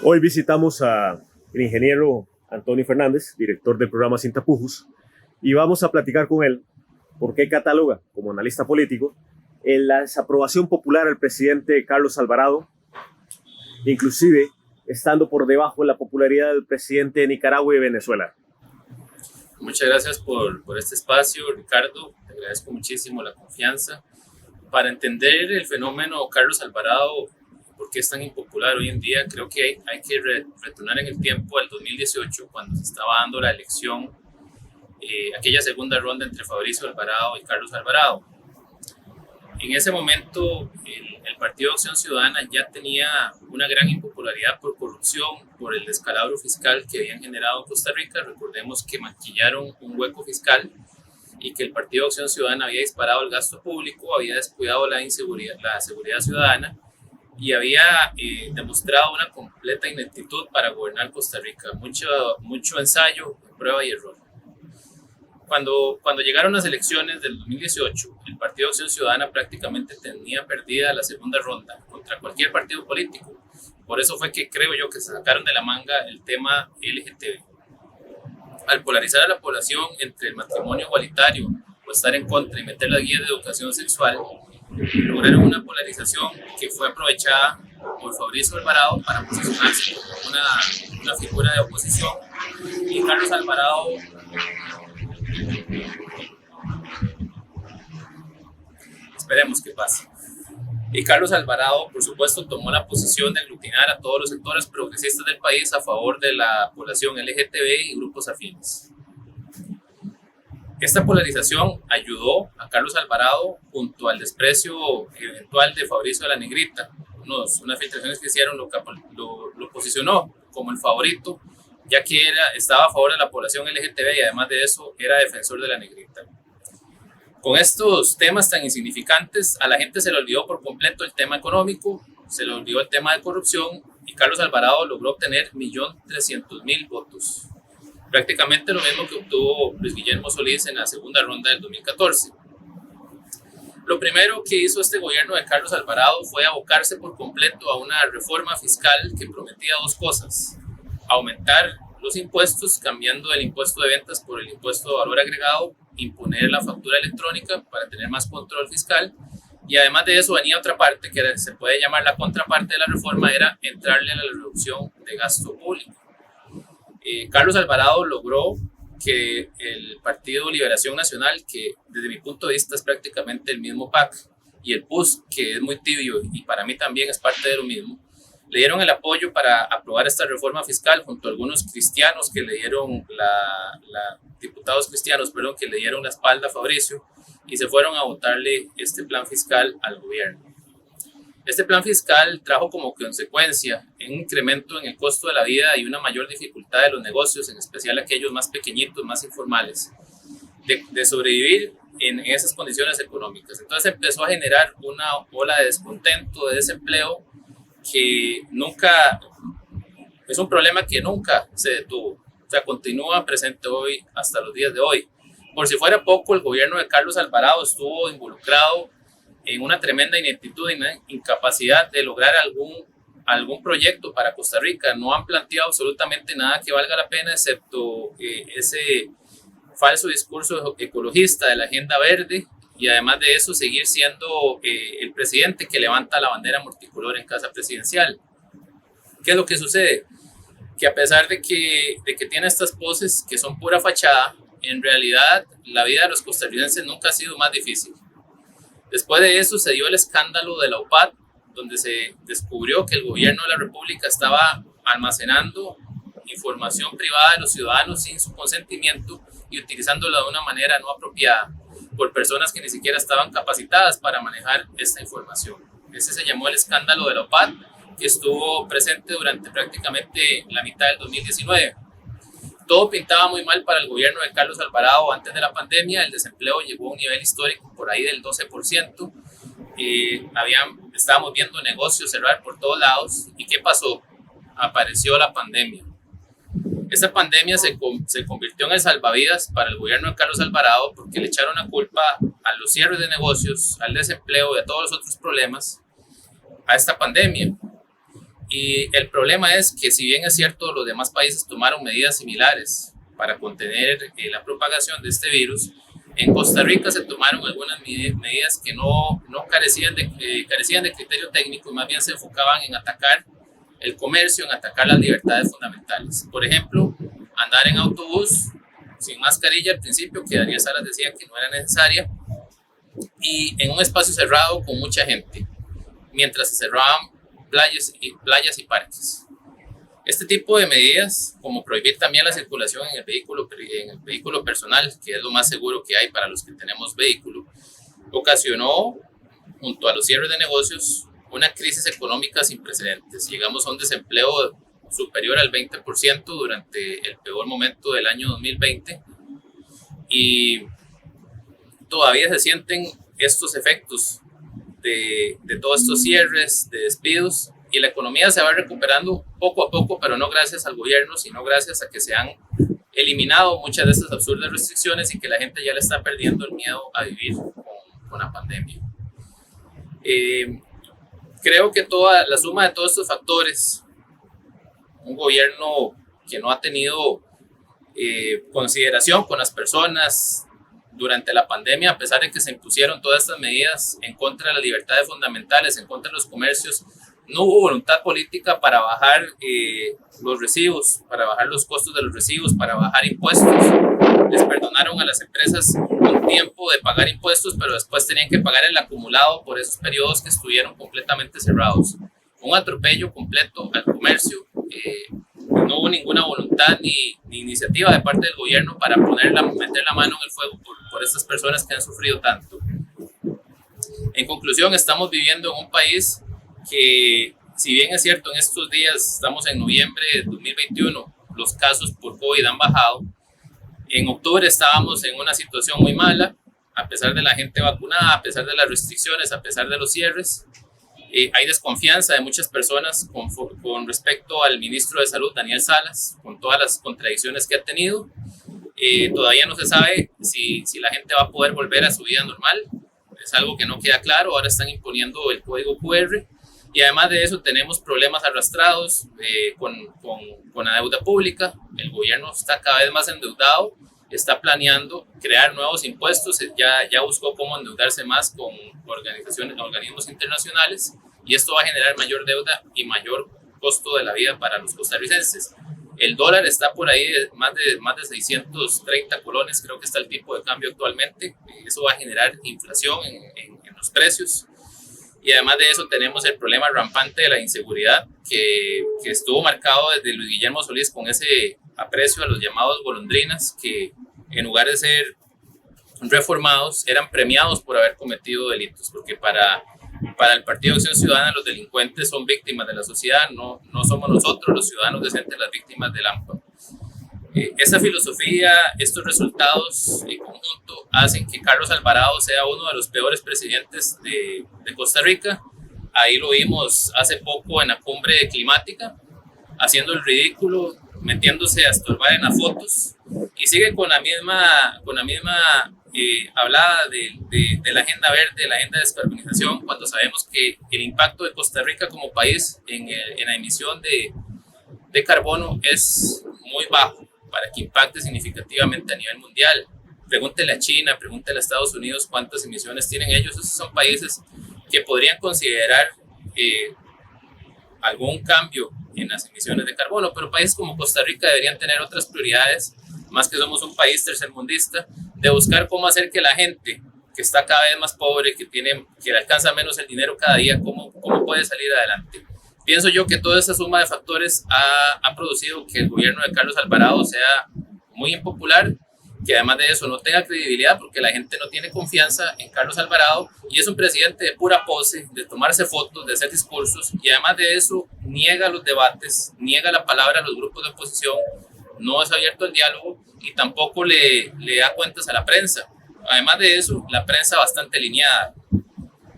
Hoy visitamos al ingeniero Antonio Fernández, director del programa Sin Tapujos, y vamos a platicar con él por qué cataloga como analista político la desaprobación popular al presidente Carlos Alvarado, inclusive estando por debajo de la popularidad del presidente de Nicaragua y Venezuela. Muchas gracias por este espacio, Ricardo. Te agradezco muchísimo la confianza. Para entender el fenómeno Carlos Alvarado, por qué es tan impopular hoy en día, creo que hay que retornar en el tiempo al 2018, cuando se estaba dando la elección, aquella segunda ronda entre Fabricio Alvarado y Carlos Alvarado. En ese momento, el Partido de Acción Ciudadana ya tenía una gran impopularidad por corrupción, por el descalabro fiscal que habían generado en Costa Rica. Recordemos que maquillaron un hueco fiscal y que el Partido de Acción Ciudadana había disparado el gasto público, había descuidado la seguridad ciudadana y había demostrado una completa ineptitud para gobernar Costa Rica. Mucho ensayo, prueba y error. Cuando llegaron las elecciones del 2018, el Partido de Acción Ciudadana prácticamente tenía perdida la segunda ronda contra cualquier partido político. Por eso fue que creo yo que se sacaron de la manga el tema LGTB. Al polarizar a la población entre el matrimonio igualitario o estar en contra y meter las guías de educación sexual, lograron una polarización que fue aprovechada por Fabricio Alvarado para posicionarse como una figura de oposición, y Carlos Alvarado esperemos que pase. Y Carlos Alvarado, por supuesto, tomó la posición de aglutinar a todos los sectores progresistas del país a favor de la población LGTB y grupos afines. Esta polarización ayudó a Carlos Alvarado, junto al desprecio eventual de Fabricio de la Negrita. Unas filtraciones que hicieron lo posicionó como el favorito, ya que estaba a favor de la población LGTB y además de eso era defensor de la Negrita. Con estos temas tan insignificantes, a la gente se le olvidó por completo el tema económico, se le olvidó el tema de corrupción, y Carlos Alvarado logró obtener 1.300.000 votos. Prácticamente lo mismo que obtuvo Luis Guillermo Solís en la segunda ronda del 2014. Lo primero que hizo este gobierno de Carlos Alvarado fue abocarse por completo a una reforma fiscal que prometía dos cosas: aumentar los impuestos, cambiando el impuesto de ventas por el impuesto de valor agregado, imponer la factura electrónica para tener más control fiscal, y además de eso venía otra parte que se puede llamar la contraparte de la reforma, era entrarle a la reducción de gasto público. Carlos Alvarado logró que el Partido Liberación Nacional, que desde mi punto de vista es prácticamente el mismo PAC, y el PUS, que es muy tibio y para mí también es parte de lo mismo, le dieron el apoyo para aprobar esta reforma fiscal junto a algunos cristianos que le dieron diputados cristianos, que le dieron la espalda a Fabricio, y se fueron a votarle este plan fiscal al gobierno. Este plan fiscal trajo como consecuencia un incremento en el costo de la vida y una mayor dificultad de los negocios, en especial aquellos más pequeñitos, más informales, de sobrevivir en esas condiciones económicas. Entonces empezó a generar una ola de descontento, de desempleo, que es un problema que nunca se detuvo. O sea, continúa presente hoy hasta los días de hoy. Por si fuera poco, el gobierno de Carlos Alvarado estuvo involucrado en una tremenda ineptitud y una incapacidad de lograr algún proyecto para Costa Rica. No han planteado absolutamente nada que valga la pena, excepto ese falso discurso ecologista de la agenda verde, y además de eso seguir siendo el presidente que levanta la bandera multicolor en casa presidencial. ¿Qué es lo que sucede? Que a pesar de que tiene estas poses que son pura fachada, en realidad la vida de los costarricenses nunca ha sido más difícil. Después de eso se dio el escándalo de la UPAD, donde se descubrió que el gobierno de la República estaba almacenando información privada de los ciudadanos sin su consentimiento y utilizándola de una manera no apropiada por personas que ni siquiera estaban capacitadas para manejar esta información. Ese se llamó el escándalo de la UPAD, que estuvo presente durante prácticamente la mitad del 2019. Todo pintaba muy mal para el gobierno de Carlos Alvarado antes de la pandemia. El desempleo llegó a un nivel histórico por ahí del 12%. Estábamos viendo negocios cerrar por todos lados. ¿Y qué pasó? Apareció la pandemia. Esta pandemia se convirtió en el salvavidas para el gobierno de Carlos Alvarado, porque le echaron la culpa a los cierres de negocios, al desempleo y a todos los otros problemas a esta pandemia. Y el problema es que si bien es cierto los demás países tomaron medidas similares para contener la propagación de este virus, en Costa Rica se tomaron algunas medidas que no carecían de criterio técnico y más bien se enfocaban en atacar el comercio, en atacar las libertades fundamentales. Por ejemplo, andar en autobús sin mascarilla al principio, que Daniel Salas decía que no era necesaria, y en un espacio cerrado con mucha gente, mientras se cerraban playas y parques. Este tipo de medidas, como prohibir también la circulación en el vehículo personal, que es lo más seguro que hay para los que tenemos vehículo, ocasionó, junto a los cierres de negocios, una crisis económica sin precedentes. Llegamos a un desempleo superior al 20% durante el peor momento del año 2020 y todavía se sienten estos efectos de todos estos cierres, de despidos, y la economía se va recuperando poco a poco, pero no gracias al gobierno, sino gracias a que se han eliminado muchas de estas absurdas restricciones y que la gente ya le está perdiendo el miedo a vivir con la pandemia. Creo que toda la suma de todos estos factores, un gobierno que no ha tenido consideración con las personas durante la pandemia, a pesar de que se impusieron todas estas medidas en contra de las libertades fundamentales, en contra de los comercios, no hubo voluntad política para bajar los recibos, para bajar los costos de los recibos, para bajar impuestos. Les perdonaron a las empresas un tiempo de pagar impuestos, pero después tenían que pagar el acumulado por esos periodos que estuvieron completamente cerrados. Un atropello completo al comercio. No hubo ninguna voluntad ni iniciativa de parte del gobierno para meter la mano en el fuego por estas personas que han sufrido tanto. En conclusión, estamos viviendo en un país que, si bien es cierto, en estos días, estamos en noviembre de 2021, los casos por COVID han bajado. En octubre estábamos en una situación muy mala, a pesar de la gente vacunada, a pesar de las restricciones, a pesar de los cierres. Hay desconfianza de muchas personas con respecto al ministro de Salud, Daniel Salas, con todas las contradicciones que ha tenido. Todavía no se sabe si la gente va a poder volver a su vida normal. Es algo que no queda claro. Ahora están imponiendo el código QR. Y además de eso tenemos problemas arrastrados con la deuda pública. El gobierno está cada vez más endeudado, está planeando crear nuevos impuestos, ya buscó cómo endeudarse más con organismos internacionales, y esto va a generar mayor deuda y mayor costo de la vida para los costarricenses. El dólar está por ahí más de 630 colones, creo que está el tipo de cambio actualmente. Eso va a generar inflación en los precios. Y además de eso tenemos el problema rampante de la inseguridad que estuvo marcado desde Luis Guillermo Solís con ese aprecio a los llamados golondrinas, que en lugar de ser reformados eran premiados por haber cometido delitos, porque para el Partido de Acción Ciudadana los delincuentes son víctimas de la sociedad, no somos nosotros los ciudadanos decentes las víctimas del AMPA. Esta filosofía, estos resultados en conjunto hacen que Carlos Alvarado sea uno de los peores presidentes de Costa Rica. Ahí lo vimos hace poco en la cumbre climática, haciendo el ridículo, metiéndose a estorbar en las fotos, y sigue con la misma hablada de la agenda verde, la agenda de descarbonización, cuando sabemos que el impacto de Costa Rica como país en la emisión de carbono es muy bajo para que impacte significativamente a nivel mundial. Pregúntele a China, pregúntele a Estados Unidos cuántas emisiones tienen ellos. Esos son países que podrían considerar algún cambio en las emisiones de carbono, pero países como Costa Rica deberían tener otras prioridades, más que somos un país tercermundista, de buscar cómo hacer que la gente que está cada vez más pobre, que le alcanza menos el dinero cada día, cómo puede salir adelante. Pienso yo que toda esa suma de factores ha producido que el gobierno de Carlos Alvarado sea muy impopular, que además de eso no tenga credibilidad porque la gente no tiene confianza en Carlos Alvarado, y es un presidente de pura pose, de tomarse fotos, de hacer discursos, y además de eso niega los debates, niega la palabra a los grupos de oposición, no es abierto al diálogo y tampoco le da cuentas a la prensa. Además de eso, la prensa bastante alineada.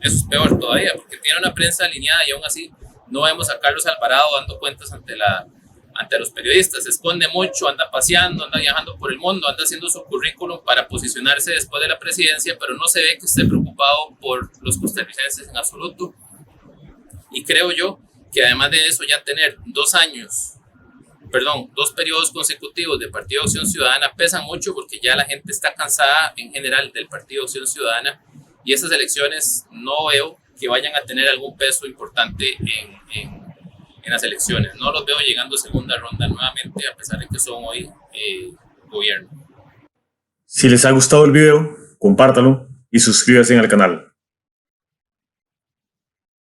Eso es peor todavía, porque tiene una prensa alineada y aún así no vemos a Carlos Alvarado dando cuentas ante los periodistas. Se esconde mucho, anda paseando, anda viajando por el mundo, anda haciendo su currículum para posicionarse después de la presidencia, pero no se ve que esté preocupado por los costarricenses en absoluto. Y creo yo que además de eso ya tener 2 periodos consecutivos de Partido Acción Ciudadana pesa mucho porque ya la gente está cansada en general del Partido Acción Ciudadana y esas elecciones no veo que vayan a tener algún peso importante en las elecciones. No los veo llegando a segunda ronda nuevamente, a pesar de que son hoy gobierno. Si les ha gustado el video, compártanlo y suscríbanse al canal.